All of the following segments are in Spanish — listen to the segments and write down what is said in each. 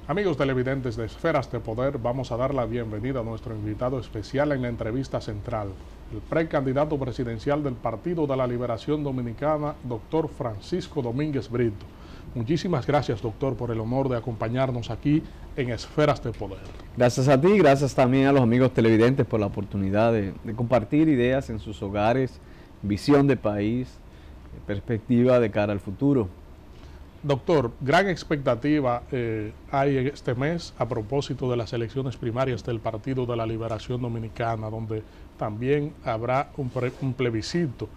Amigos televidentes de Esferas de Poder, vamos a dar la bienvenida a nuestro invitado especial en la entrevista central, el precandidato presidencial del Partido de la Liberación Dominicana, doctor Francisco Domínguez Brito. Muchísimas gracias, doctor, por el honor de acompañarnos aquí en Esferas de Poder. Gracias a ti, gracias también a los amigos televidentes por la oportunidad de compartir ideas en sus hogares, visión de país, perspectiva de cara al futuro. Doctor, gran expectativa hay en este mes a propósito de las elecciones primarias del Partido de la Liberación Dominicana, donde también habrá un plebiscito.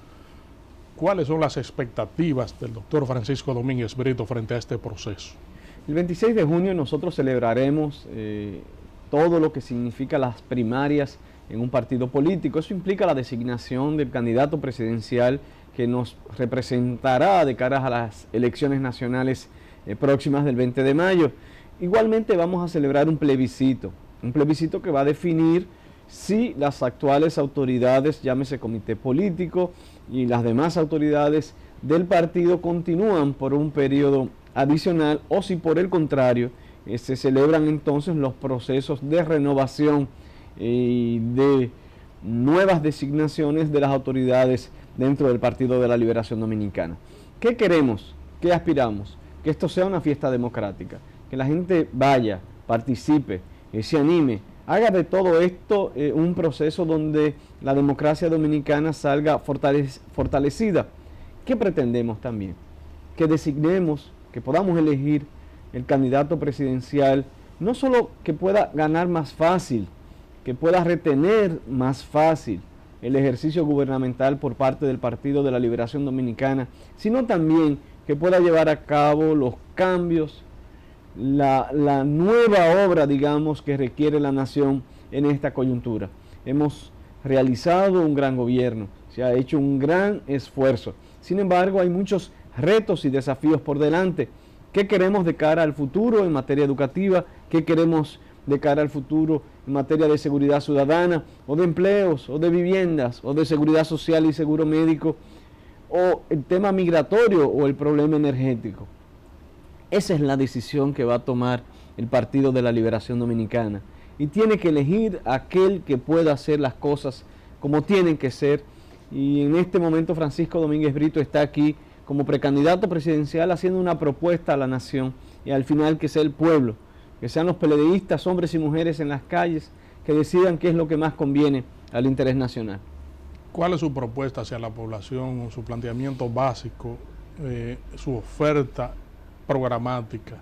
¿Cuáles son las expectativas del doctor Francisco Domínguez Brito frente a este proceso? El 26 de junio nosotros celebraremos todo lo que significa las primarias en un partido político. Eso implica la designación del candidato presidencial que nos representará de cara a las elecciones nacionales próximas del 20 de mayo. Igualmente vamos a celebrar un plebiscito que va a definir si las actuales autoridades, llámese comité político y las demás autoridades del partido, continúan por un periodo adicional o si por el contrario se celebran entonces los procesos de renovación y de nuevas designaciones de las autoridades dentro del Partido de la Liberación Dominicana. ¿Qué queremos? ¿Qué aspiramos? Que esto sea una fiesta democrática, que la gente vaya, participe, se anime, haga de todo esto un proceso donde la democracia dominicana salga fortalecida. ¿Qué pretendemos también? Que designemos, que podamos elegir el candidato presidencial, no solo que pueda ganar más fácil, que pueda retener más fácil el ejercicio gubernamental por parte del Partido de la Liberación Dominicana, sino también que pueda llevar a cabo los cambios, la nueva obra, digamos, que requiere la nación en esta coyuntura. Hemos realizado un gran gobierno, se ha hecho un gran esfuerzo. Sin embargo, hay muchos retos y desafíos por delante. ¿Qué queremos de cara al futuro en materia educativa? ¿Qué queremos de cara al futuro en materia de seguridad ciudadana, o de empleos, o de viviendas, o de seguridad social y seguro médico, o el tema migratorio o el problema energético? Esa es la decisión que va a tomar el Partido de la Liberación Dominicana y tiene que elegir aquel que pueda hacer las cosas como tienen que ser. Y en este momento Francisco Domínguez Brito está aquí como precandidato presidencial haciendo una propuesta a la nación y al final que sea el pueblo, que sean los peledeístas, hombres y mujeres en las calles, que decidan qué es lo que más conviene al interés nacional. ¿Cuál es su propuesta hacia la población, su planteamiento básico, su oferta programática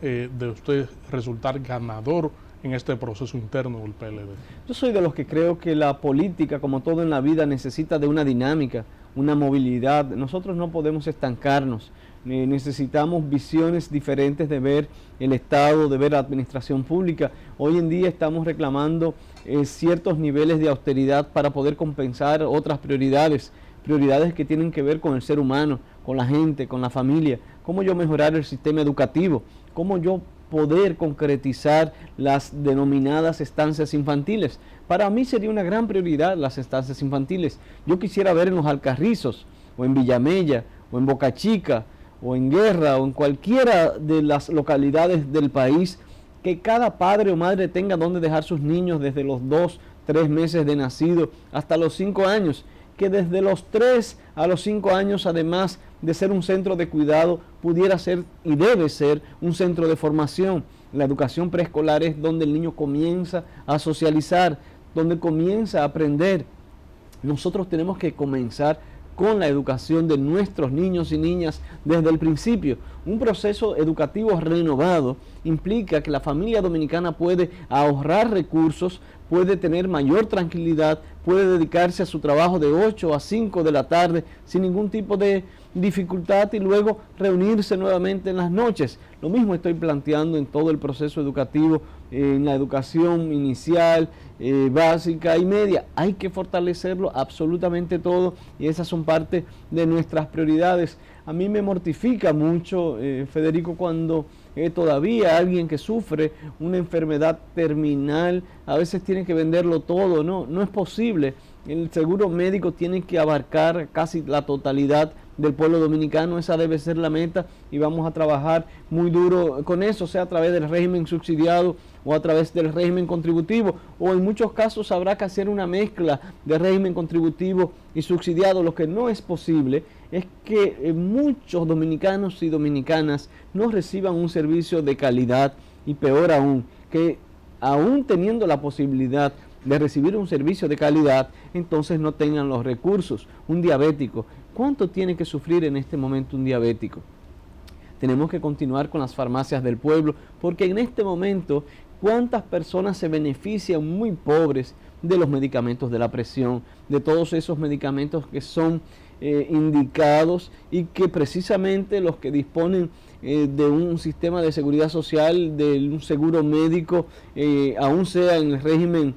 de usted resultar ganador en este proceso interno del PLD? Yo soy de los que creo que la política, como todo en la vida, necesita de una dinámica, una movilidad. Nosotros no podemos estancarnos. Necesitamos visiones diferentes de ver el Estado, de ver la administración pública. Hoy en día estamos reclamando ciertos niveles de austeridad para poder compensar otras prioridades que tienen que ver con el ser humano, con la gente, con la familia. Cómo yo mejorar el sistema educativo, cómo yo poder concretizar las denominadas estancias infantiles. Para mí sería una gran prioridad las estancias infantiles. Yo quisiera ver en Los Alcarrizos, o en Villamella, o en Boca Chica, o en Guerra, o en cualquiera de las localidades del país, que cada padre o madre tenga donde dejar sus niños desde los 2, 3 meses de nacido hasta los 5 años, que desde los 3 a los 5 años, además de ser un centro de cuidado, pudiera ser y debe ser un centro de formación. La educación preescolar es donde el niño comienza a socializar, donde comienza a aprender. Nosotros tenemos que comenzar con la educación de nuestros niños y niñas desde el principio. Un proceso educativo renovado implica que la familia dominicana puede ahorrar recursos, puede tener mayor tranquilidad, puede dedicarse a su trabajo de 8 a 5 de la tarde sin ningún tipo de dificultad y luego reunirse nuevamente en las noches. Lo mismo estoy planteando en todo el proceso educativo, en la educación inicial, básica y media. Hay que fortalecerlo absolutamente todo y esas son parte de nuestras prioridades. A mí me mortifica mucho, Federico, cuando todavía alguien que sufre una enfermedad terminal a veces tiene que venderlo todo. No es posible. El seguro médico tiene que abarcar casi la totalidad del pueblo dominicano. Esa debe ser la meta y vamos a trabajar muy duro con eso, sea a través del régimen subsidiado o a través del régimen contributivo, o en muchos casos habrá que hacer una mezcla de régimen contributivo y subsidiado. Lo que no es posible es que muchos dominicanos y dominicanas no reciban un servicio de calidad, y peor aún, que aún teniendo la posibilidad de recibir un servicio de calidad, entonces no tengan los recursos. Un diabético, ¿cuánto tiene que sufrir en este momento un diabético? Tenemos que continuar con las farmacias del pueblo, porque en este momento, ¿cuántas personas se benefician muy pobres de los medicamentos de la presión, de todos esos medicamentos que son indicados y que precisamente los que disponen de un sistema de seguridad social, de un seguro médico, aún sea en el régimen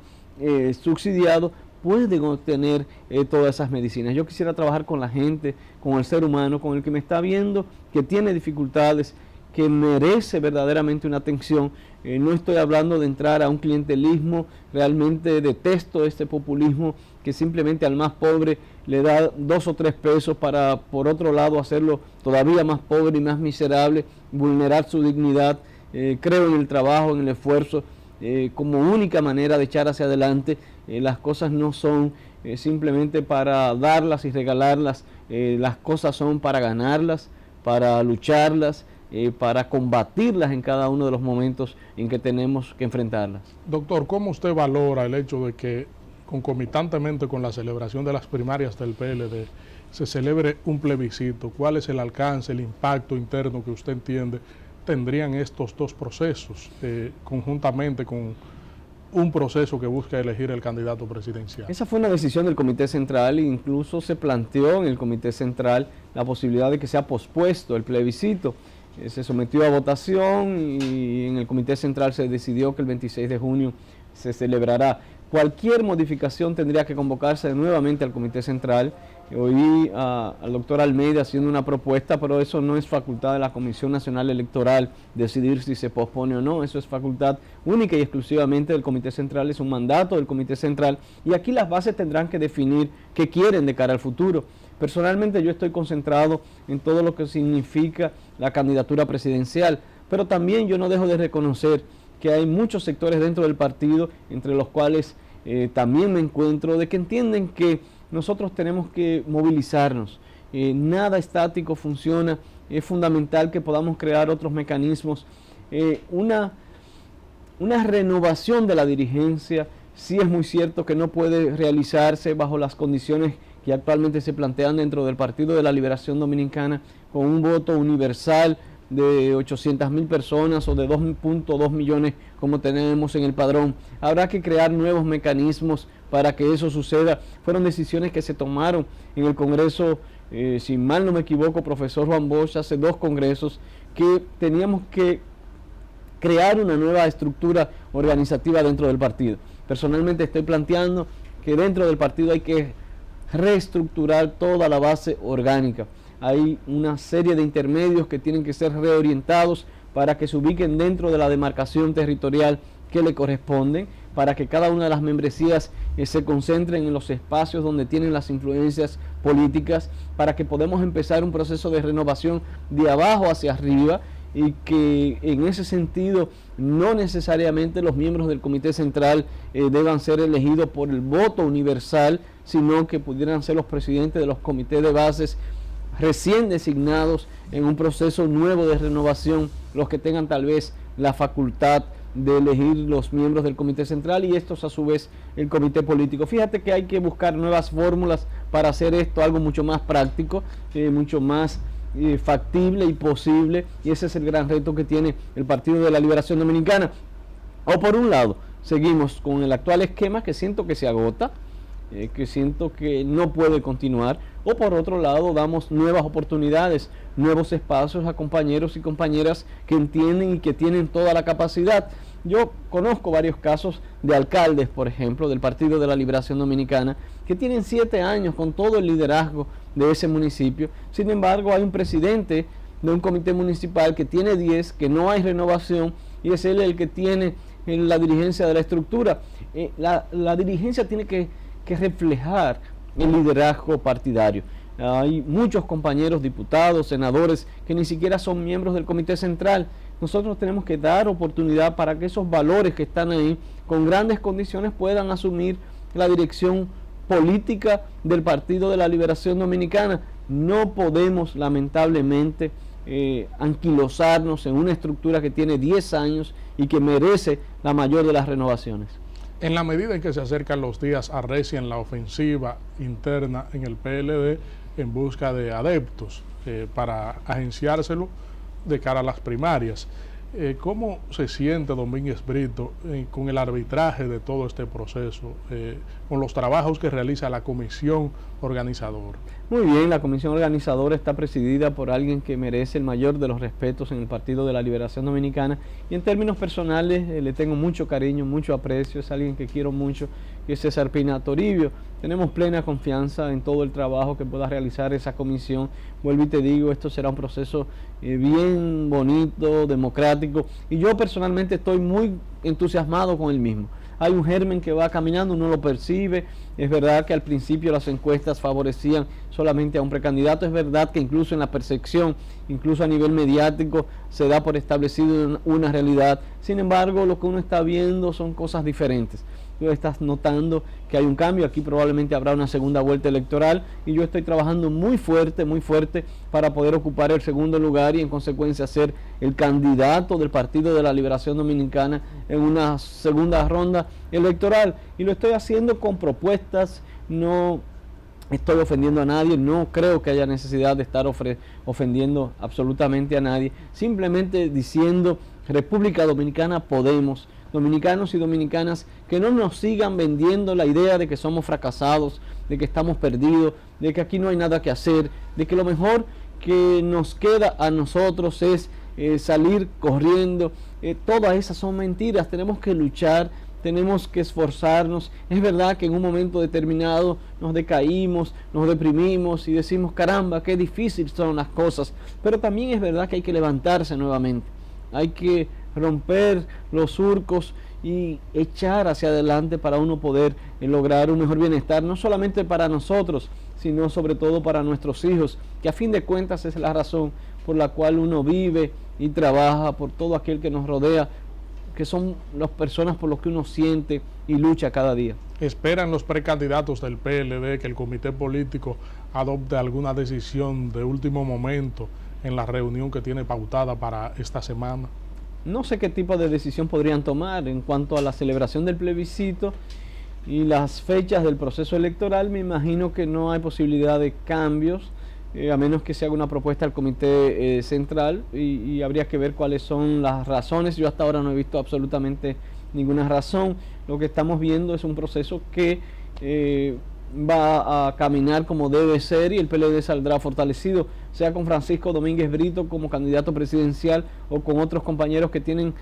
subsidiado, pueden obtener todas esas medicinas? Yo quisiera trabajar con la gente, con el ser humano, con el que me está viendo, que tiene dificultades, que merece verdaderamente una atención. No estoy hablando de entrar a un clientelismo, realmente detesto este populismo que simplemente al más pobre le da 2 o 3 pesos para, por otro lado, hacerlo todavía más pobre y más miserable, vulnerar su dignidad. Creo en el trabajo, en el esfuerzo, como única manera de echar hacia adelante. Las cosas no son simplemente para darlas y regalarlas, las cosas son para ganarlas, para lucharlas, para combatirlas en cada uno de los momentos en que tenemos que enfrentarlas. Doctor, ¿cómo usted valora el hecho de que concomitantemente con la celebración de las primarias del PLD se celebre un plebiscito? ¿Cuál es el alcance, el impacto interno que usted entiende tendrían estos dos procesos conjuntamente con un proceso que busca elegir el candidato presidencial? Esa fue una decisión del Comité Central e incluso se planteó en el Comité Central la posibilidad de que sea pospuesto el plebiscito. Se sometió a votación y en el Comité Central se decidió que el 26 de junio se celebrará. Cualquier modificación tendría que convocarse nuevamente al Comité Central. Oí al doctor Almeida haciendo una propuesta, pero eso no es facultad de la Comisión Nacional Electoral decidir si se pospone o no. Eso es facultad única y exclusivamente del Comité Central, es un mandato del Comité Central, y aquí las bases tendrán que definir qué quieren de cara al futuro. Personalmente yo estoy concentrado en todo lo que significa la candidatura presidencial, pero también yo no dejo de reconocer que hay muchos sectores dentro del partido, entre los cuales también me encuentro, de que entienden que nosotros tenemos que movilizarnos. Nada estático funciona, es fundamental que podamos crear otros mecanismos. Una renovación de la dirigencia, sí es muy cierto que no puede realizarse bajo las condiciones que actualmente se plantean dentro del Partido de la Liberación Dominicana, con un voto universal de 800,000 personas o de 2.2 millones como tenemos en el padrón. Habrá que crear nuevos mecanismos para que eso suceda. Fueron decisiones que se tomaron en el Congreso, si mal no me equivoco, profesor Juan Bosch, hace 2 congresos, que teníamos que crear una nueva estructura organizativa dentro del partido. Personalmente estoy planteando que dentro del partido hay que reestructurar toda la base orgánica. Hay una serie de intermedios que tienen que ser reorientados para que se ubiquen dentro de la demarcación territorial que le corresponden, para que cada una de las membresías se concentren en los espacios donde tienen las influencias políticas, para que podamos empezar un proceso de renovación de abajo hacia arriba, y que en ese sentido no necesariamente los miembros del Comité Central deban ser elegidos por el voto universal, sino que pudieran ser los presidentes de los comités de bases recién designados en un proceso nuevo de renovación, los que tengan tal vez la facultad de elegir los miembros del Comité Central y estos a su vez el Comité Político. Fíjate que hay que buscar nuevas fórmulas para hacer esto algo mucho más práctico, mucho más factible y posible, y ese es el gran reto que tiene el Partido de la Liberación Dominicana. O por un lado, seguimos con el actual esquema que siento que se agota, que siento que no puede continuar, o por otro lado damos nuevas oportunidades, nuevos espacios a compañeros y compañeras que entienden y que tienen toda la capacidad. Yo conozco varios casos de alcaldes, por ejemplo, del Partido de la Liberación Dominicana, que tienen 7 años con todo el liderazgo de ese municipio. Sin embargo, hay un presidente de un comité municipal que tiene 10, que no hay renovación, y es él el que tiene la dirigencia de la estructura. La dirigencia tiene que reflejar el liderazgo partidario. hay muchos compañeros diputados, senadores, que ni siquiera son miembros del Comité Central. Nosotros tenemos que dar oportunidad para que esos valores que están ahí, con grandes condiciones, puedan asumir la dirección política del Partido de la Liberación Dominicana. No podemos, lamentablemente, anquilosarnos en una estructura que tiene 10 años y que merece la mayor de las renovaciones. En la medida en que se acercan los días, arrecian la ofensiva interna en el PLD en busca de adeptos para agenciárselo de cara a las primarias. ¿Cómo se siente Domínguez Brito con el arbitraje de todo este proceso, con los trabajos que realiza la comisión organizadora? Muy bien, la comisión organizadora está presidida por alguien que merece el mayor de los respetos en el Partido de la Liberación Dominicana, y en términos personales le tengo mucho cariño, mucho aprecio. Es alguien que quiero mucho, que es César Pina Toribio. Tenemos plena confianza en todo el trabajo que pueda realizar esa comisión. Vuelvo y te digo, esto será un proceso bien bonito, democrático, y yo personalmente estoy muy entusiasmado con el mismo. Hay un germen que va caminando, uno lo percibe. Es verdad que al principio las encuestas favorecían solamente a un precandidato. Es verdad que incluso en la percepción, incluso a nivel mediático, se da por establecido una realidad. Sin embargo, lo que uno está viendo son cosas diferentes. Tú estás notando que hay un cambio. Aquí probablemente habrá una segunda vuelta electoral, y yo estoy trabajando muy fuerte para poder ocupar el segundo lugar y en consecuencia ser el candidato del Partido de la Liberación Dominicana en una segunda ronda electoral. Y lo estoy haciendo con propuestas. No estoy ofendiendo a nadie, no creo que haya necesidad de estar ofendiendo absolutamente a nadie. Simplemente diciendo: República Dominicana podemos. Dominicanos y dominicanas, que no nos sigan vendiendo la idea de que somos fracasados, de que estamos perdidos, de que aquí no hay nada que hacer, de que lo mejor que nos queda a nosotros es salir corriendo. Todas esas son mentiras. Tenemos que luchar, tenemos que esforzarnos. Es verdad que en un momento determinado nos decaímos, nos deprimimos y decimos: caramba, qué difíciles son las cosas. Pero también es verdad que hay que levantarse nuevamente. Hay que romper los surcos y echar hacia adelante para uno poder lograr un mejor bienestar, no solamente para nosotros, sino sobre todo para nuestros hijos, que a fin de cuentas es la razón por la cual uno vive y trabaja, por todo aquel que nos rodea, que son las personas por las que uno siente y lucha cada día. ¿Esperan los precandidatos del PLD que el comité político adopte alguna decisión de último momento en la reunión que tiene pautada para esta semana? No sé qué tipo de decisión podrían tomar en cuanto a la celebración del plebiscito y las fechas del proceso electoral. Me imagino que no hay posibilidad de cambios, a menos que se haga una propuesta al Comité Central, y habría que ver cuáles son las razones. Yo hasta ahora no he visto absolutamente ninguna razón. Lo que estamos viendo es un proceso que va a caminar como debe ser, y el PLD saldrá fortalecido, sea con Francisco Domínguez Brito como candidato presidencial o con otros compañeros que tienen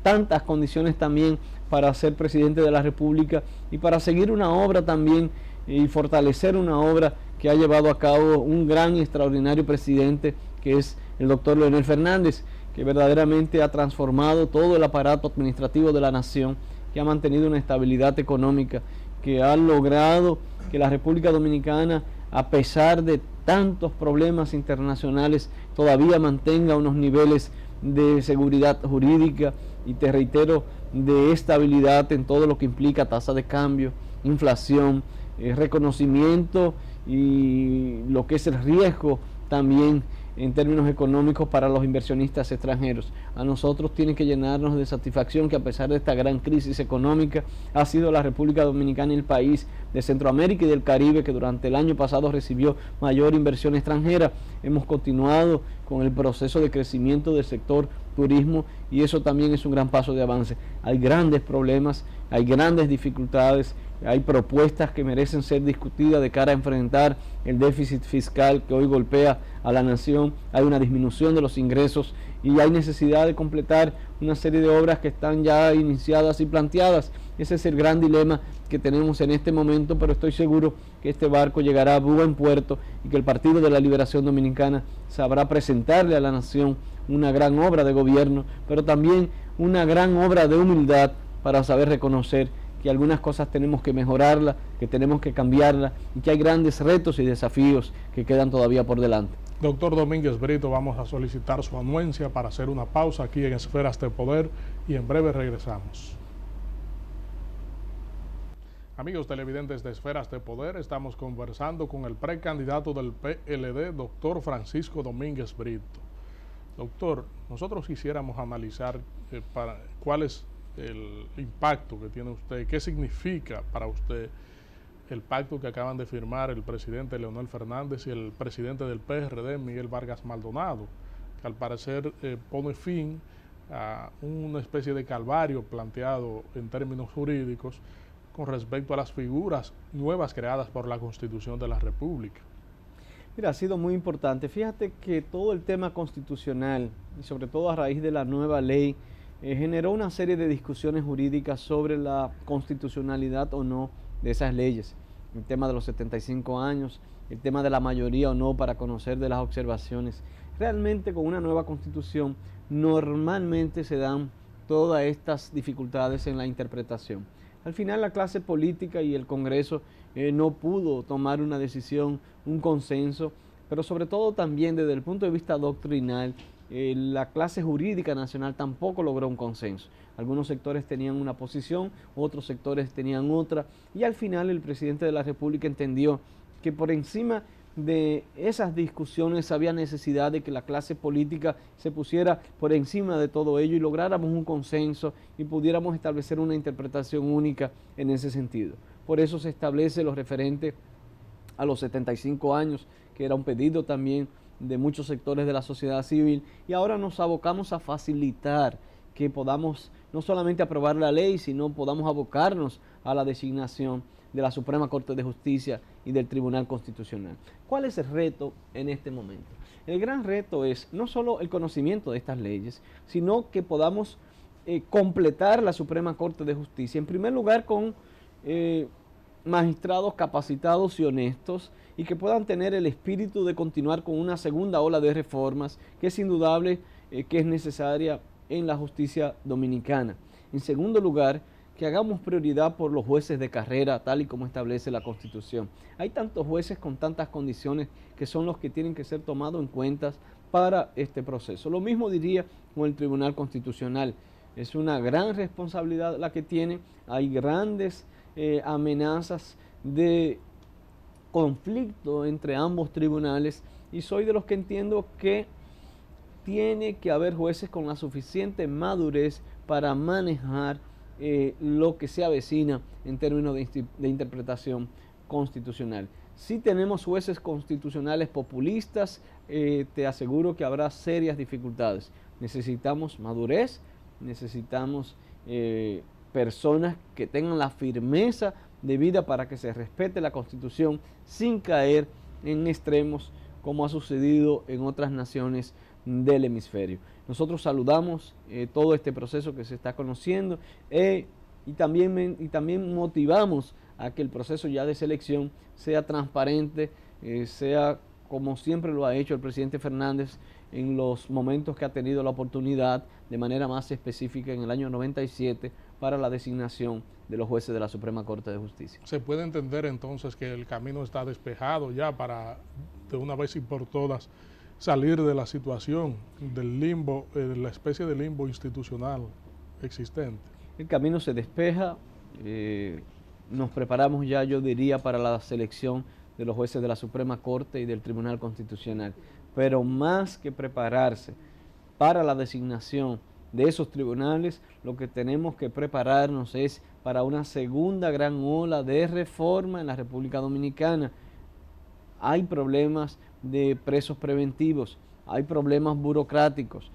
tantas condiciones también para ser presidente de la República y para seguir una obra también y fortalecer una obra que ha llevado a cabo un gran y extraordinario presidente, que es el doctor Leonel Fernández, que verdaderamente ha transformado todo el aparato administrativo de la nación, que ha mantenido una estabilidad económica, que ha logrado que la República Dominicana, a pesar de tantos problemas internacionales, todavía mantenga unos niveles de seguridad jurídica y, te reitero, de estabilidad en todo lo que implica tasa de cambio, inflación, reconocimiento y lo que es el riesgo también en términos económicos para los inversionistas extranjeros. A nosotros tiene que llenarnos de satisfacción que, a pesar de esta gran crisis económica, ha sido la República Dominicana el país de Centroamérica y del Caribe que durante el año pasado recibió mayor inversión extranjera. Hemos continuado con el proceso de crecimiento del sector turismo, y eso también es un gran paso de avance. Hay grandes problemas, hay grandes dificultades, hay propuestas que merecen ser discutidas de cara a enfrentar el déficit fiscal que hoy golpea a la nación. Hay una disminución de los ingresos y hay necesidad de completar una serie de obras que están ya iniciadas y planteadas. Ese es el gran dilema que tenemos en este momento, pero estoy seguro que este barco llegará a buen puerto y que el Partido de la Liberación Dominicana sabrá presentarle a la nación una gran obra de gobierno, pero también una gran obra de humildad para saber reconocer que algunas cosas tenemos que mejorarlas, que tenemos que cambiarlas y que hay grandes retos y desafíos que quedan todavía por delante. Doctor Domínguez Brito, vamos a solicitar su anuencia para hacer una pausa aquí en Esferas de Poder y en breve regresamos. Amigos televidentes de Esferas de Poder, estamos conversando con el precandidato del PLD, doctor Francisco Domínguez Brito. Doctor, nosotros quisiéramos analizar cuál es el impacto que tiene usted, qué significa para usted el pacto que acaban de firmar el presidente Leonel Fernández y el presidente del PRD, Miguel Vargas Maldonado, que al parecer pone fin a una especie de calvario planteado en términos jurídicos con respecto a las figuras nuevas creadas por la Constitución de la República. Mira, ha sido muy importante. Fíjate que todo el tema constitucional, y sobre todo a raíz de la nueva ley, generó una serie de discusiones jurídicas sobre la constitucionalidad o no de esas leyes. El tema de los 75 años, el tema de la mayoría o no para conocer de las observaciones. Realmente con una nueva constitución normalmente se dan todas estas dificultades en la interpretación. Al final la clase política y el Congreso no pudo tomar una decisión, un consenso, pero sobre todo también desde el punto de vista doctrinal, la clase jurídica nacional tampoco logró un consenso. Algunos sectores tenían una posición, otros sectores tenían otra, y al final el presidente de la República entendió que por encima de esas discusiones había necesidad de que la clase política se pusiera por encima de todo ello y lográramos un consenso y pudiéramos establecer una interpretación única en ese sentido. Por eso se establece lo referente a los 75 años, que era un pedido también de muchos sectores de la sociedad civil, y ahora nos abocamos a facilitar que podamos no solamente aprobar la ley, sino podamos abocarnos a la designación de la Suprema Corte de Justicia y del Tribunal Constitucional. ¿Cuál es el reto en este momento? El gran reto es no solo el conocimiento de estas leyes, sino que podamos completar la Suprema Corte de Justicia, en primer lugar con magistrados capacitados y honestos y que puedan tener el espíritu de continuar con una segunda ola de reformas que es indudable que es necesaria en la justicia dominicana. En segundo lugar, que hagamos prioridad por los jueces de carrera, tal y como establece la Constitución. Hay tantos jueces con tantas condiciones que son los que tienen que ser tomados en cuenta para este proceso. Lo mismo diría con el Tribunal Constitucional. Es una gran responsabilidad la que tiene, hay grandes amenazas de conflicto entre ambos tribunales y soy de los que entiendo que tiene que haber jueces con la suficiente madurez para manejar lo que se avecina en términos de interpretación constitucional. Si tenemos jueces constitucionales populistas, te aseguro que habrá serias dificultades. Necesitamos madurez, necesitamos personas que tengan la firmeza de vida para que se respete la Constitución sin caer en extremos como ha sucedido en otras naciones del hemisferio. Nosotros saludamos todo este proceso que se está conociendo y también motivamos a que el proceso ya de selección sea transparente, sea como siempre lo ha hecho el presidente Fernández en los momentos que ha tenido la oportunidad, de manera más específica en el año 97, para la designación de los jueces de la Suprema Corte de Justicia. ¿Se puede entender entonces que el camino está despejado ya para de una vez y por todas salir de la situación del limbo, de la especie de limbo institucional existente? El camino se despeja, nos preparamos ya, yo diría, para la selección de los jueces de la Suprema Corte y del Tribunal Constitucional, pero más que prepararse para la designación de esos tribunales, lo que tenemos que prepararnos es para una segunda gran ola de reforma en la República Dominicana. Hay problemas de presos preventivos, hay problemas burocráticos,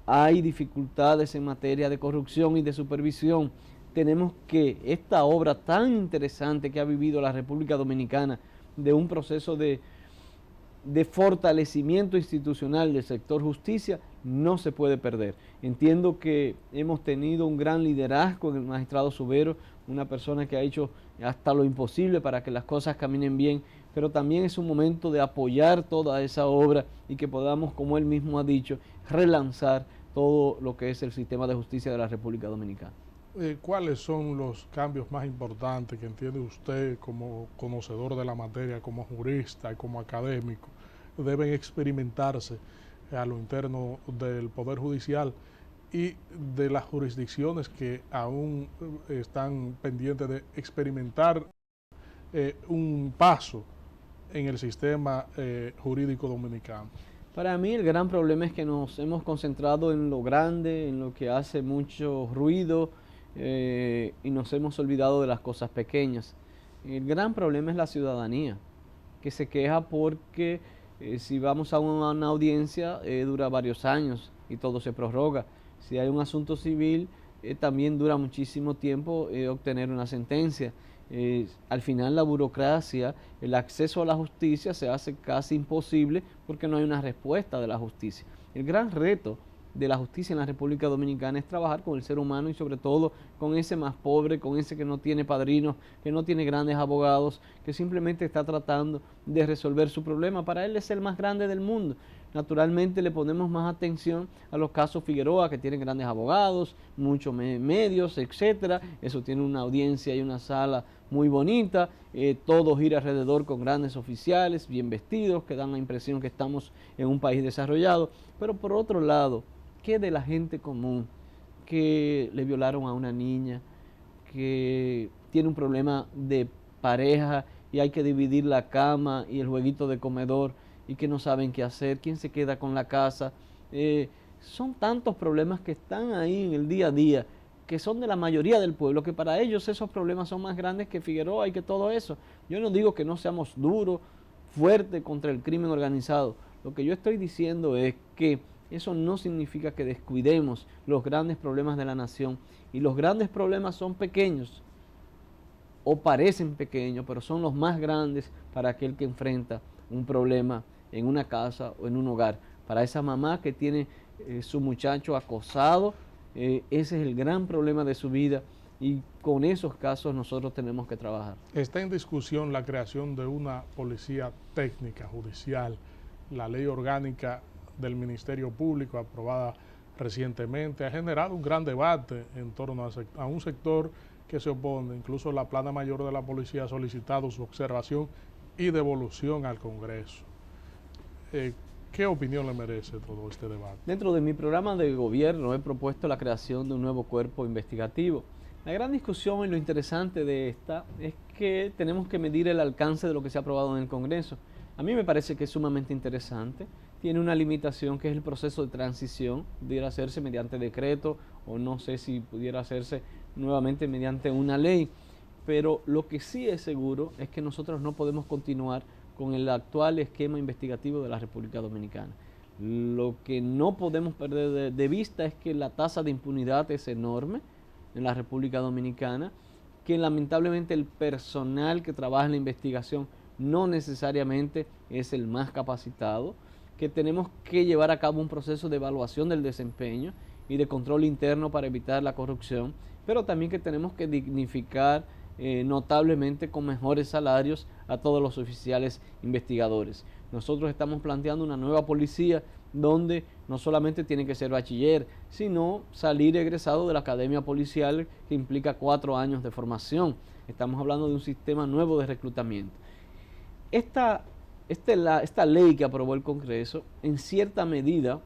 hay dificultades en materia de corrupción y de supervisión. Tenemos que esta obra tan interesante que ha vivido la República Dominicana de un proceso de fortalecimiento institucional del sector justicia no se puede perder. Entiendo que hemos tenido un gran liderazgo en el magistrado Subero, una persona que ha hecho hasta lo imposible para que las cosas caminen bien, pero también es un momento de apoyar toda esa obra y que podamos, como él mismo ha dicho, relanzar todo lo que es el sistema de justicia de la República Dominicana. ¿Cuáles son los cambios más importantes que entiende usted como conocedor de la materia, como jurista y como académico, deben experimentarse a lo interno del Poder Judicial y de las jurisdicciones que aún están pendientes de experimentar un paso en el sistema jurídico dominicano? Para mí el gran problema es que nos hemos concentrado en lo grande, en lo que hace mucho ruido, y nos hemos olvidado de las cosas pequeñas. El gran problema es la ciudadanía, que se queja porque si vamos a una audiencia dura varios años y todo se prorroga. Si hay un asunto civil, también dura muchísimo tiempo obtener una sentencia. Al final la burocracia, el acceso a la justicia se hace casi imposible porque no hay una respuesta de la justicia. El gran reto de la justicia en la República Dominicana es trabajar con el ser humano y sobre todo con ese más pobre, con ese que no tiene padrinos, que no tiene grandes abogados, que simplemente está tratando de resolver su problema. Para él es el más grande del mundo. Naturalmente le ponemos más atención a los casos Figueroa, que tienen grandes abogados, muchos medios, etcétera. Eso tiene una audiencia y una sala muy bonita, todo gira alrededor con grandes oficiales, bien vestidos, que dan la impresión que estamos en un país desarrollado. Pero por otro lado, ¿qué de la gente común que le violaron a una niña, que tiene un problema de pareja y hay que dividir la cama y el jueguito de comedor y que no saben qué hacer, quién se queda con la casa? Son tantos problemas que están ahí en el día a día, que son de la mayoría del pueblo, que para ellos esos problemas son más grandes que Figueroa y que todo eso. Yo no digo que no seamos duros, fuertes contra el crimen organizado. Lo que yo estoy diciendo es que eso no significa que descuidemos los grandes problemas de la nación. Y los grandes problemas son pequeños, o parecen pequeños, pero son los más grandes para aquel que enfrenta un problema en una casa o en un hogar. Para esa mamá que tiene su muchacho acosado, ese es el gran problema de su vida y con esos casos nosotros tenemos que trabajar. Está en discusión la creación de una policía técnica judicial, la ley orgánica del Ministerio Público aprobada recientemente ha generado un gran debate en torno a un sector que se opone. Incluso la plana mayor de la policía ha solicitado su observación y devolución al Congreso. ¿Qué opinión le merece todo este debate? Dentro de mi programa de gobierno he propuesto la creación de un nuevo cuerpo investigativo. La gran discusión y lo interesante de esta es que tenemos que medir el alcance de lo que se ha aprobado en el Congreso. A mí me parece que es sumamente interesante. Tiene una limitación que es el proceso de transición. Pudiera hacerse mediante decreto o no sé si pudiera hacerse nuevamente mediante una ley. Pero lo que sí es seguro es que nosotros no podemos continuar con el actual esquema investigativo de la República Dominicana. Lo que no podemos perder de vista es que la tasa de impunidad es enorme en la República Dominicana, que lamentablemente el personal que trabaja en la investigación no necesariamente es el más capacitado, que tenemos que llevar a cabo un proceso de evaluación del desempeño y de control interno para evitar la corrupción, pero también que tenemos que dignificar notablemente con mejores salarios a todos los oficiales investigadores. Nosotros estamos planteando una nueva policía donde no solamente tiene que ser bachiller, sino salir egresado de la academia policial que implica 4 años de formación. Estamos hablando de un sistema nuevo de reclutamiento. Esta ley que aprobó el Congreso en cierta medida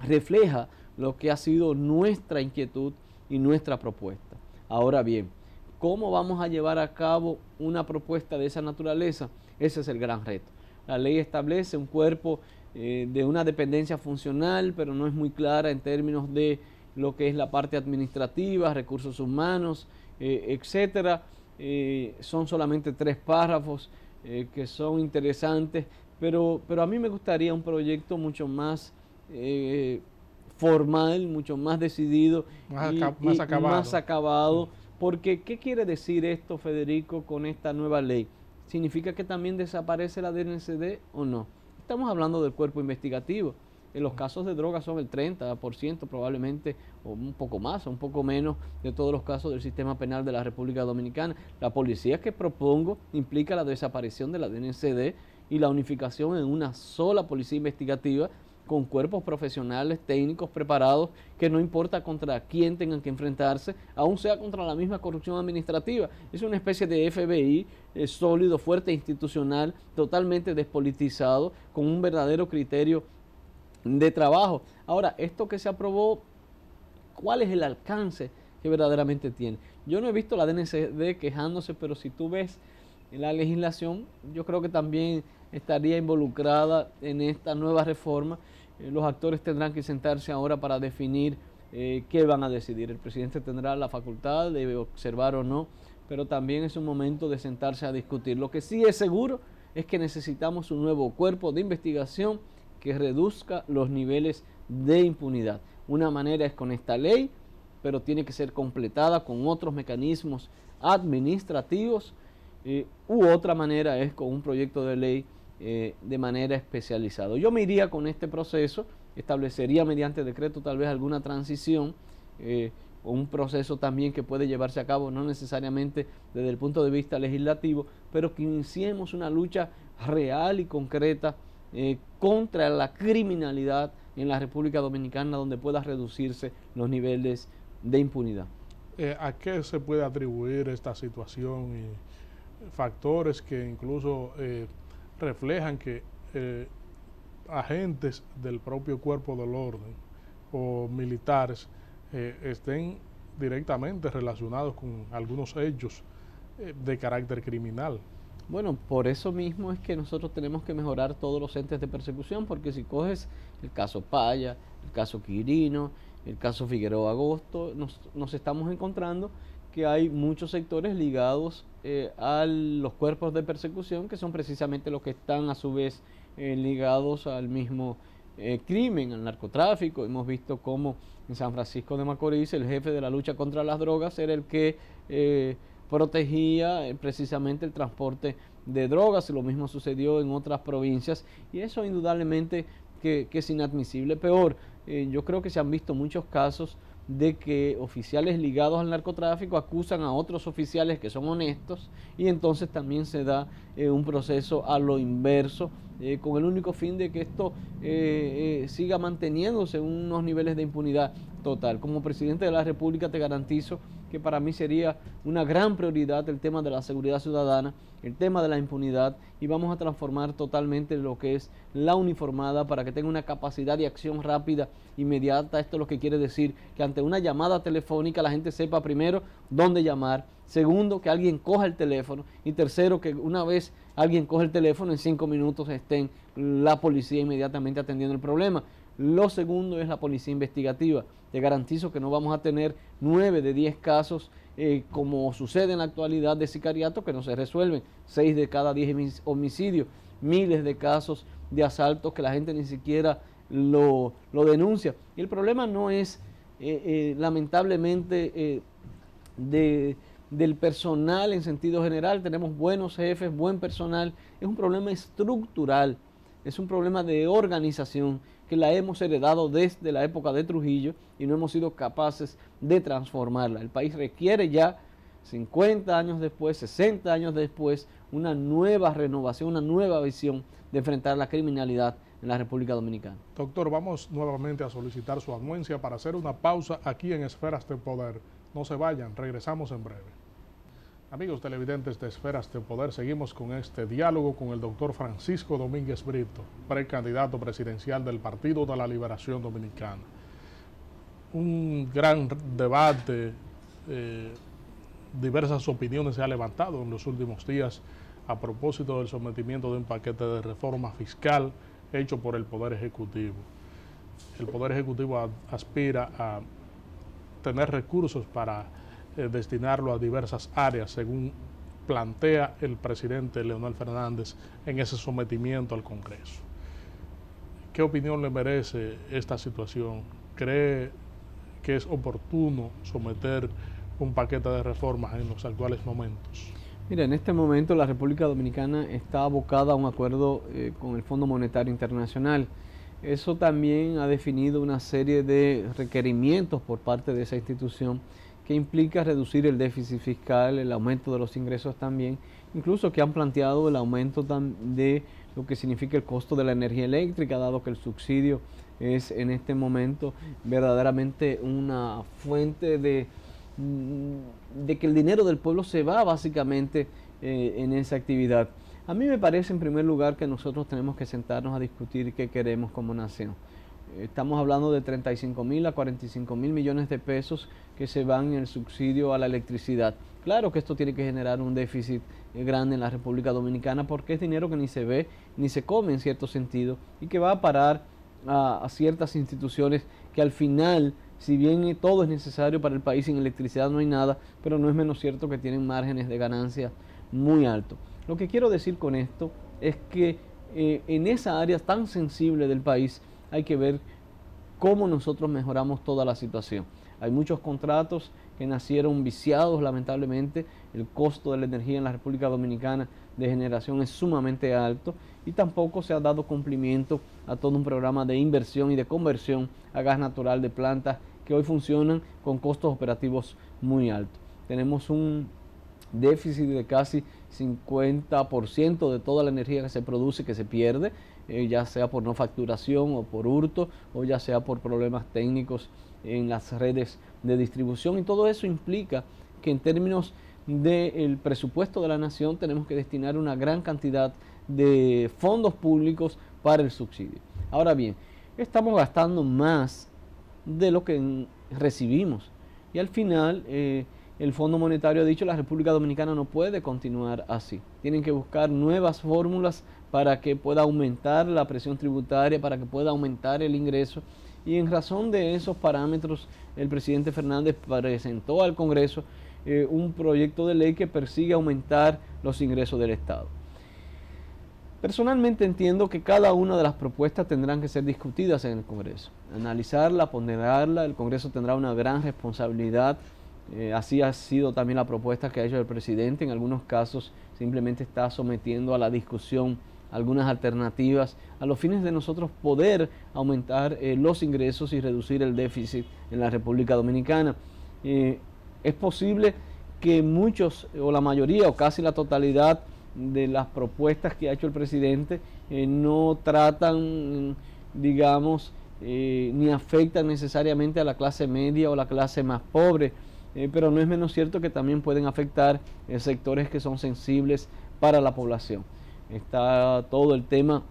refleja lo que ha sido nuestra inquietud y nuestra propuesta. Ahora bien, ¿cómo vamos a llevar a cabo una propuesta de esa naturaleza? Ese es el gran reto. La ley establece un cuerpo de una dependencia funcional, pero no es muy clara en términos de lo que es la parte administrativa, recursos humanos, etcétera. Son solamente 3 párrafos que son interesantes, pero a mí me gustaría un proyecto mucho más formal, mucho más decidido más acabado. Porque, ¿qué quiere decir esto, Federico, con esta nueva ley? ¿Significa que también desaparece la DNCD o no? Estamos hablando del cuerpo investigativo. En los casos de drogas son el 30% probablemente, o un poco más, o un poco menos, de todos los casos del sistema penal de la República Dominicana. La policía que propongo implica la desaparición de la DNCD y la unificación en una sola policía investigativa con cuerpos profesionales, técnicos preparados, que no importa contra quién tengan que enfrentarse, aún sea contra la misma corrupción administrativa. Es una especie de FBI sólido, fuerte, institucional, totalmente despolitizado, con un verdadero criterio de trabajo. Ahora, esto que se aprobó, ¿cuál es el alcance que verdaderamente tiene? Yo no he visto la DNCD quejándose, pero si tú ves la legislación, yo creo que también estaría involucrada en esta nueva reforma. Los actores tendrán que sentarse ahora para definir qué van a decidir. El presidente tendrá la facultad de observar o no, pero también es un momento de sentarse a discutir. Lo que sí es seguro es que necesitamos un nuevo cuerpo de investigación que reduzca los niveles de impunidad. Una manera es con esta ley, pero tiene que ser completada con otros mecanismos administrativos, u otra manera es con un proyecto de ley de manera especializada. Yo me iría con este proceso, establecería mediante decreto tal vez alguna transición, o un proceso también que puede llevarse a cabo no necesariamente desde el punto de vista legislativo, pero que iniciemos una lucha real y concreta contra la criminalidad en la República Dominicana, donde pueda reducirse los niveles de impunidad. ¿A qué se puede atribuir esta situación y factores que incluso reflejan que agentes del propio cuerpo del orden o militares estén directamente relacionados con algunos hechos de carácter criminal? Bueno, por eso mismo es que nosotros tenemos que mejorar todos los entes de persecución, porque si coges el caso Paya, el caso Quirino, el caso Figueroa Agosto, nos estamos encontrando que hay muchos sectores ligados a los cuerpos de persecución, que son precisamente los que están a su vez ligados al mismo crimen, al narcotráfico. Hemos visto cómo en San Francisco de Macorís el jefe de la lucha contra las drogas era el que protegía precisamente el transporte de drogas, y lo mismo sucedió en otras provincias, y eso indudablemente que es inadmisible. Peor, yo creo que se han visto muchos casos de que oficiales ligados al narcotráfico acusan a otros oficiales que son honestos, y entonces también se da un proceso a lo inverso, con el único fin de que esto siga manteniéndose en unos niveles de impunidad total. Como presidente de la República te garantizo que para mí sería una gran prioridad el tema de la seguridad ciudadana, el tema de la impunidad, y vamos a transformar totalmente lo que es la uniformada para que tenga una capacidad de acción rápida, inmediata. Esto es lo que quiere decir que ante una llamada telefónica la gente sepa primero dónde llamar, segundo, que alguien coja el teléfono, y tercero, que una vez alguien coge el teléfono, en 5 minutos estén la policía inmediatamente atendiendo el problema. Lo segundo es la policía investigativa. Te garantizo que no vamos a tener 9 de 10 casos como sucede en la actualidad de sicariato que no se resuelven, 6 de cada 10 homicidios, miles de casos de asaltos que la gente ni siquiera lo denuncia. Y el problema no es lamentablemente del personal en sentido general. Tenemos buenos jefes, buen personal. Es un problema estructural, es un problema de organización que la hemos heredado desde la época de Trujillo y no hemos sido capaces de transformarla. El país requiere ya, 50 años después, 60 años después, una nueva renovación, una nueva visión de enfrentar la criminalidad en la República Dominicana. Doctor, vamos nuevamente a solicitar su anuencia para hacer una pausa aquí en Esferas de Poder. No se vayan, regresamos en breve. Amigos televidentes de Esferas de Poder, seguimos con este diálogo con el doctor Francisco Domínguez Brito, precandidato presidencial del Partido de la Liberación Dominicana. Un gran debate, diversas opiniones se han levantado en los últimos días a propósito del sometimiento de un paquete de reforma fiscal hecho por el Poder Ejecutivo. El Poder Ejecutivo aspira a tener recursos para destinarlo a diversas áreas, según plantea el presidente Leonel Fernández en ese sometimiento al Congreso. ¿Qué opinión le merece esta situación? ¿Cree que es oportuno someter un paquete de reformas en los actuales momentos? Mira, en este momento la República Dominicana está abocada a un acuerdo con el Fondo Monetario Internacional. Eso también ha definido una serie de requerimientos por parte de esa institución que implica reducir el déficit fiscal, el aumento de los ingresos también, incluso que han planteado el aumento de lo que significa el costo de la energía eléctrica, dado que el subsidio es en este momento verdaderamente una fuente de que el dinero del pueblo se va básicamente en esa actividad. A mí me parece en primer lugar que nosotros tenemos que sentarnos a discutir qué queremos como nación. Estamos hablando de 35.000 a 45.000 millones de pesos que se van en el subsidio a la electricidad. Claro que esto tiene que generar un déficit grande en la República Dominicana porque es dinero que ni se ve ni se come en cierto sentido y que va a parar a ciertas instituciones que al final, si bien todo es necesario para el país, sin electricidad no hay nada, pero no es menos cierto que tienen márgenes de ganancia muy altos. Lo que quiero decir con esto es que en esa área tan sensible del país hay que ver cómo nosotros mejoramos toda la situación. Hay muchos contratos que nacieron viciados, lamentablemente. El costo de la energía en la República Dominicana de generación es sumamente alto y tampoco se ha dado cumplimiento a todo un programa de inversión y de conversión a gas natural de plantas que hoy funcionan con costos operativos muy altos. Tenemos un déficit de casi 50% de toda la energía que se produce que se pierde, ya sea por no facturación o por hurto, o ya sea por problemas técnicos en las redes de distribución, y todo eso implica que en términos del presupuesto de la nación tenemos que destinar una gran cantidad de fondos públicos para el subsidio. Ahora bien, estamos gastando más de lo que recibimos y al final el Fondo Monetario ha dicho que la República Dominicana no puede continuar así. Tienen que buscar nuevas fórmulas para que pueda aumentar la presión tributaria, para que pueda aumentar el ingreso. Y en razón de esos parámetros, el presidente Fernández presentó al Congreso un proyecto de ley que persigue aumentar los ingresos del Estado. Personalmente entiendo que cada una de las propuestas tendrán que ser discutidas en el Congreso. Analizarla, ponderarla, el Congreso tendrá una gran responsabilidad. Así ha sido también la propuesta que ha hecho el presidente. En algunos casos simplemente está sometiendo a la discusión algunas alternativas a los fines de nosotros poder aumentar los ingresos y reducir el déficit en la República Dominicana. Es posible que muchos o la mayoría o casi la totalidad de las propuestas que ha hecho el presidente no tratan, digamos, ni afectan necesariamente a la clase media o la clase más pobre, pero no es menos cierto que también pueden afectar sectores que son sensibles para la población. Está todo el tema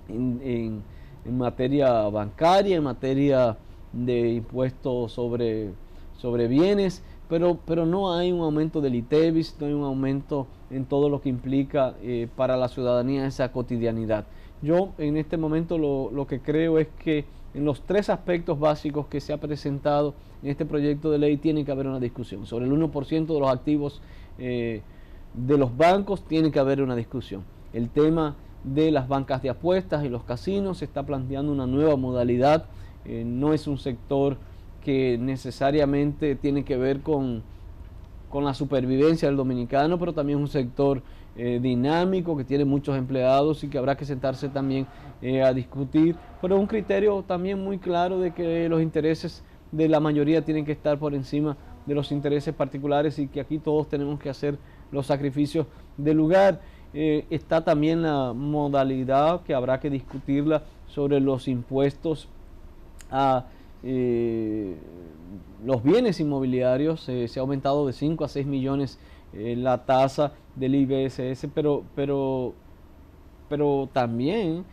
en materia bancaria, en materia de impuestos sobre bienes, pero no hay un aumento del ITEVIS, no hay un aumento en todo lo que implica para la ciudadanía esa cotidianidad. Yo en este momento lo que creo es que en los tres aspectos básicos que se ha presentado en este proyecto de ley tiene que haber una discusión. Sobre el 1% de los activos de los bancos tiene que haber una discusión. El tema de las bancas de apuestas y los casinos, se está planteando una nueva modalidad. No es un sector que necesariamente tiene que ver con la supervivencia del dominicano, pero también es un sector dinámico, que tiene muchos empleados y que habrá que sentarse también a discutir, pero un criterio también muy claro de que los intereses de la mayoría tienen que estar por encima de los intereses particulares y que aquí todos tenemos que hacer los sacrificios del lugar. Está también la modalidad que habrá que discutirla sobre los impuestos a los bienes inmobiliarios. Se ha aumentado de 5 a 6 millones la tasa del IBSS, pero también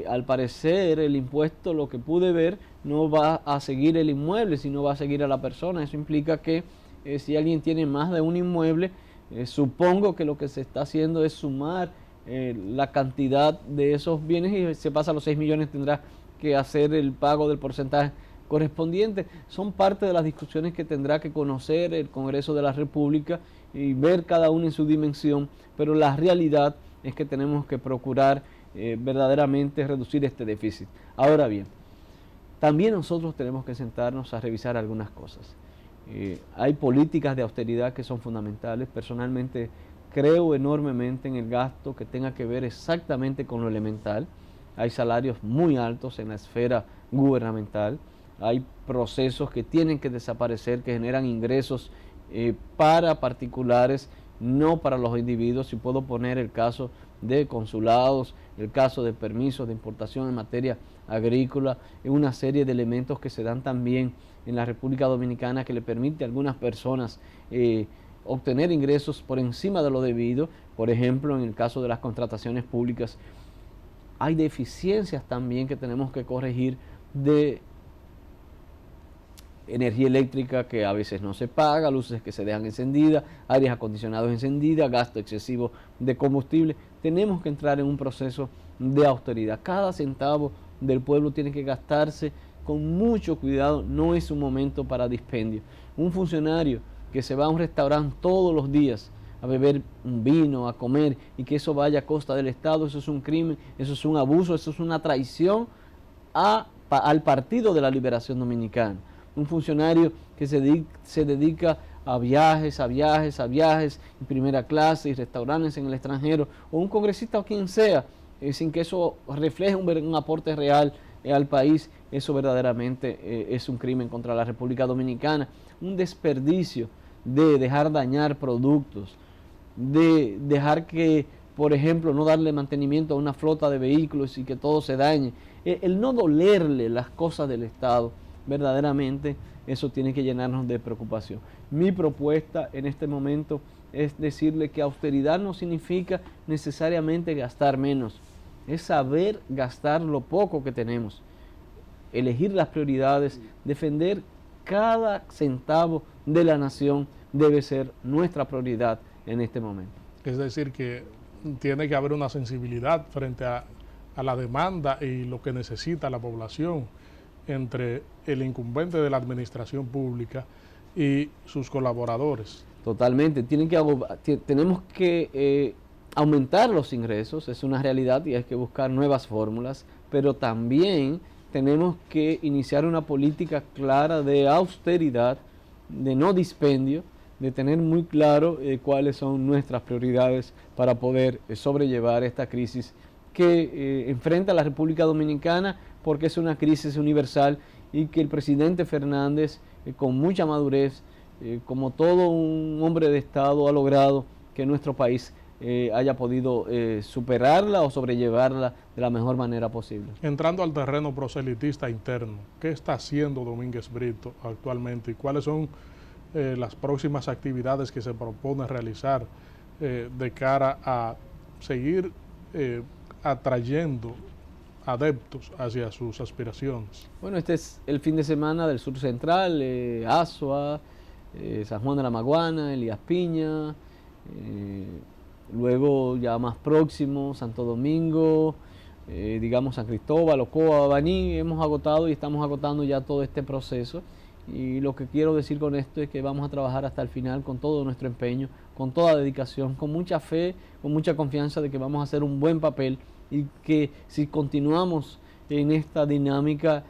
al parecer el impuesto, lo que pude ver, no va a seguir el inmueble, sino va a seguir a la persona. Eso implica que si alguien tiene más de un inmueble, supongo que lo que se está haciendo es sumar la cantidad de esos bienes y se pasa a los 6 millones, tendrá que hacer el pago del porcentaje correspondiente. Son parte de las discusiones que tendrá que conocer el Congreso de la República y ver cada uno en su dimensión, pero la realidad es que tenemos que procurar verdaderamente reducir este déficit. Ahora bien, también nosotros tenemos que sentarnos a revisar algunas cosas. Hay políticas de austeridad que son fundamentales. Personalmente creo enormemente en el gasto que tenga que ver exactamente con lo elemental. Hay salarios muy altos en la esfera gubernamental. Hay procesos que tienen que desaparecer, que generan ingresos para particulares, no para los individuos. Si puedo poner el caso de consulados, el caso de permisos de importación en materia agrícola, una serie de elementos que se dan también en la República Dominicana que le permite a algunas personas obtener ingresos por encima de lo debido. Por ejemplo, en el caso de las contrataciones públicas, hay deficiencias también que tenemos que corregir de energía eléctrica que a veces no se paga, luces que se dejan encendidas, aires acondicionados encendidas, gasto excesivo de combustible. Tenemos que entrar en un proceso de austeridad. Cada centavo del pueblo tiene que gastarse con mucho cuidado, no es un momento para dispendio. Un funcionario que se va a un restaurante todos los días a beber un vino, a comer, y que eso vaya a costa del Estado, eso es un crimen, eso es un abuso, eso es una traición al Partido de la Liberación Dominicana. Un funcionario que se dedica a viajes, en primera clase y restaurantes en el extranjero, o un congresista o quien sea, sin que eso refleje un aporte real al país, eso verdaderamente es un crimen contra la República Dominicana. Un desperdicio de dejar dañar productos, de dejar que, por ejemplo, no darle mantenimiento a una flota de vehículos y que todo se dañe. El no dolerle las cosas del Estado, verdaderamente eso tiene que llenarnos de preocupación. Mi propuesta en este momento es decirle que austeridad no significa necesariamente gastar menos, es saber gastar lo poco que tenemos, elegir las prioridades, defender cada centavo de la nación debe ser nuestra prioridad en este momento. Es decir, que tiene que haber una sensibilidad frente a la demanda y lo que necesita la población entre el incumbente de la administración pública y sus colaboradores. Totalmente, tenemos que aumentar los ingresos, es una realidad y hay que buscar nuevas fórmulas, pero también tenemos que iniciar una política clara de austeridad, de no dispendio, de tener muy claro cuáles son nuestras prioridades para poder sobrellevar esta crisis que enfrenta la República Dominicana, porque es una crisis universal y que el presidente Fernández, con mucha madurez, como todo un hombre de Estado, ha logrado que nuestro país haya podido superarla o sobrellevarla de la mejor manera posible. Entrando al terreno proselitista interno, ¿qué está haciendo Domínguez Brito actualmente y cuáles son las próximas actividades que se propone realizar de cara a seguir atrayendo adeptos hacia sus aspiraciones? Bueno, este es el fin de semana del Sur Central, Azua, San Juan de la Maguana, Elías Piña, luego ya más próximo, Santo Domingo, digamos San Cristóbal, Ocoa, Baní. Hemos agotado y estamos agotando ya todo este proceso, y lo que quiero decir con esto es que vamos a trabajar hasta el final con todo nuestro empeño, con toda dedicación, con mucha fe, con mucha confianza de que vamos a hacer un buen papel y que si continuamos en esta dinámica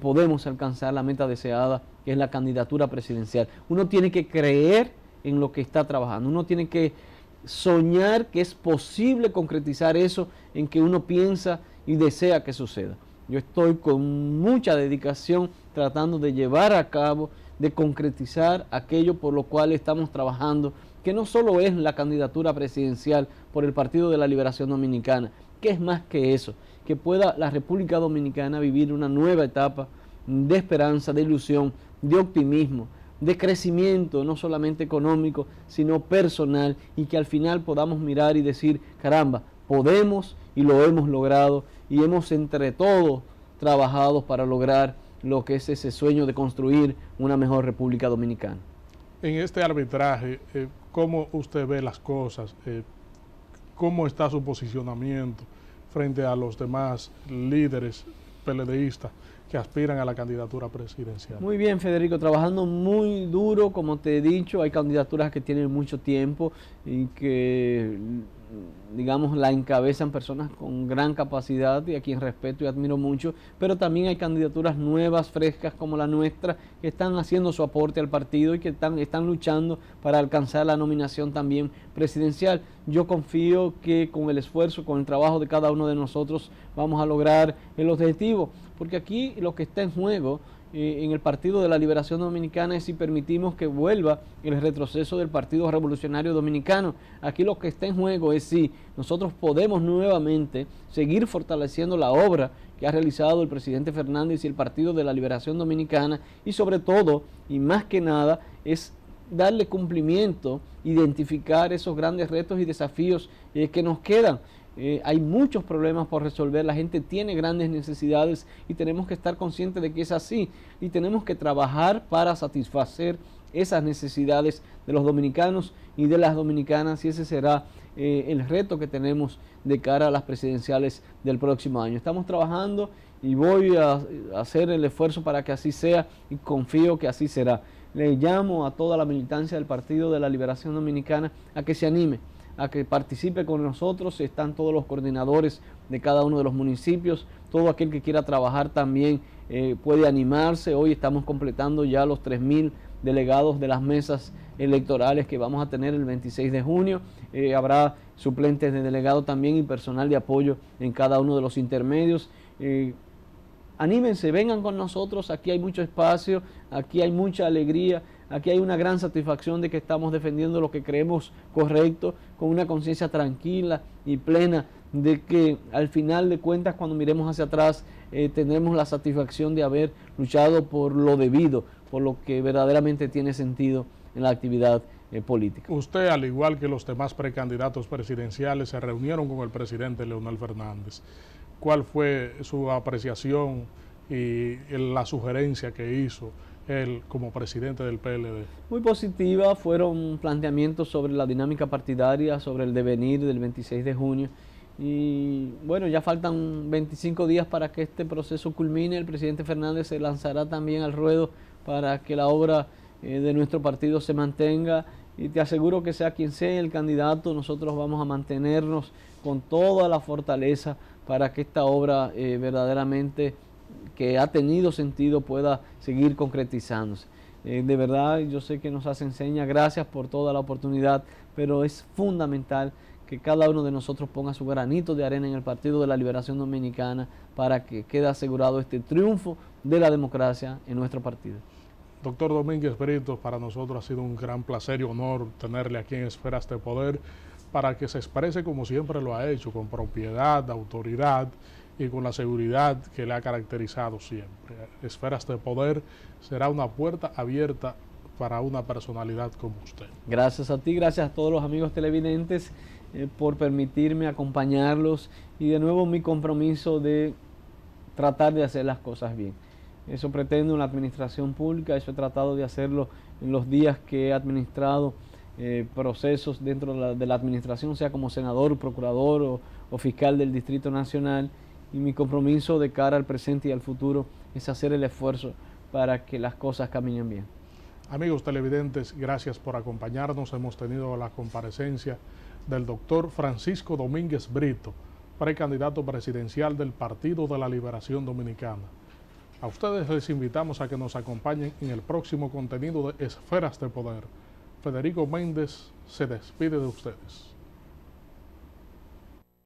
podemos alcanzar la meta deseada, que es la candidatura presidencial. Uno tiene que creer en lo que está trabajando, uno tiene que soñar que es posible concretizar eso en que uno piensa y desea que suceda. Yo estoy con mucha dedicación tratando de llevar a cabo, de concretizar aquello por lo cual estamos trabajando, que no solo es la candidatura presidencial por el Partido de la Liberación Dominicana, que es más que eso, que pueda la República Dominicana vivir una nueva etapa de esperanza, de ilusión, de optimismo, de crecimiento, no solamente económico, sino personal, y que al final podamos mirar y decir, caramba, podemos y lo hemos logrado, y hemos entre todos trabajado para lograr lo que es ese sueño de construir una mejor República Dominicana. En este arbitraje, ¿cómo usted ve las cosas? ¿Cómo está su posicionamiento frente a los demás líderes PLDistas que aspiran a la candidatura presidencial? Muy bien, Federico, trabajando muy duro, como te he dicho. Hay candidaturas que tienen mucho tiempo y que, digamos, la encabezan personas con gran capacidad y a quien respeto y admiro mucho, pero también hay candidaturas nuevas, frescas como la nuestra, que están haciendo su aporte al partido y que están luchando para alcanzar la nominación también presidencial. Yo confío que con el esfuerzo, con el trabajo de cada uno de nosotros vamos a lograr el objetivo, porque aquí lo que está en juego en el Partido de la Liberación Dominicana es si permitimos que vuelva el retroceso del Partido Revolucionario Dominicano. Aquí lo que está en juego es si nosotros podemos nuevamente seguir fortaleciendo la obra que ha realizado el presidente Fernández y el Partido de la Liberación Dominicana, y sobre todo, y más que nada, es darle cumplimiento, identificar esos grandes retos y desafíos que nos quedan. Hay muchos problemas por resolver, la gente tiene grandes necesidades y tenemos que estar conscientes de que es así, y tenemos que trabajar para satisfacer esas necesidades de los dominicanos y de las dominicanas, y ese será el reto que tenemos de cara a las presidenciales del próximo año. Estamos trabajando y voy a hacer el esfuerzo para que así sea, y confío que así será. Le llamo a toda la militancia del Partido de la Liberación Dominicana a que se anime, a que participe con nosotros. Están todos los coordinadores de cada uno de los municipios, todo aquel que quiera trabajar también puede animarse. Hoy estamos completando ya los 3.000 delegados de las mesas electorales que vamos a tener el 26 de junio. Habrá suplentes de delegado también y personal de apoyo en cada uno de los intermedios. Anímense, vengan con nosotros, aquí hay mucho espacio, aquí hay mucha alegría, aquí hay una gran satisfacción de que estamos defendiendo lo que creemos correcto, con una conciencia tranquila y plena de que al final de cuentas, cuando miremos hacia atrás, tendremos la satisfacción de haber luchado por lo debido, por lo que verdaderamente tiene sentido en la actividad política. Usted, al igual que los demás precandidatos presidenciales, se reunieron con el presidente Leonel Fernández. ¿Cuál fue su apreciación y la sugerencia que hizo él como presidente del PLD? Muy positiva, fueron planteamientos sobre la dinámica partidaria, sobre el devenir del 26 de junio. Y bueno, ya faltan 25 días para que este proceso culmine. El presidente Fernández se lanzará también al ruedo para que la obra de nuestro partido se mantenga. Y te aseguro que sea quien sea el candidato, nosotros vamos a mantenernos con toda la fortaleza para que esta obra verdaderamente, que ha tenido sentido, pueda seguir concretizándose. De verdad, yo sé que nos hacen señas, gracias por toda la oportunidad, pero es fundamental que cada uno de nosotros ponga su granito de arena en el Partido de la Liberación Dominicana para que quede asegurado este triunfo de la democracia en nuestro partido. Doctor Domínguez Brito, para nosotros ha sido un gran placer y honor tenerle aquí en Esferas de Poder para que se exprese como siempre lo ha hecho, con propiedad, autoridad y con la seguridad que le ha caracterizado siempre. Esferas de Poder será una puerta abierta para una personalidad como usted. Gracias a ti, gracias a todos los amigos televidentes por permitirme acompañarlos, y de nuevo mi compromiso de tratar de hacer las cosas bien. Eso pretendo en la administración pública, eso he tratado de hacerlo en los días que he administrado procesos dentro de la administración, sea como senador, procurador o fiscal del Distrito Nacional, y mi compromiso de cara al presente y al futuro es hacer el esfuerzo para que las cosas caminen bien. Amigos televidentes, gracias por acompañarnos. Hemos tenido la comparecencia del doctor Francisco Domínguez Brito, precandidato presidencial del Partido de la Liberación Dominicana. A ustedes les invitamos a que nos acompañen en el próximo contenido de Esferas de Poder. Federico Méndez se despide de ustedes.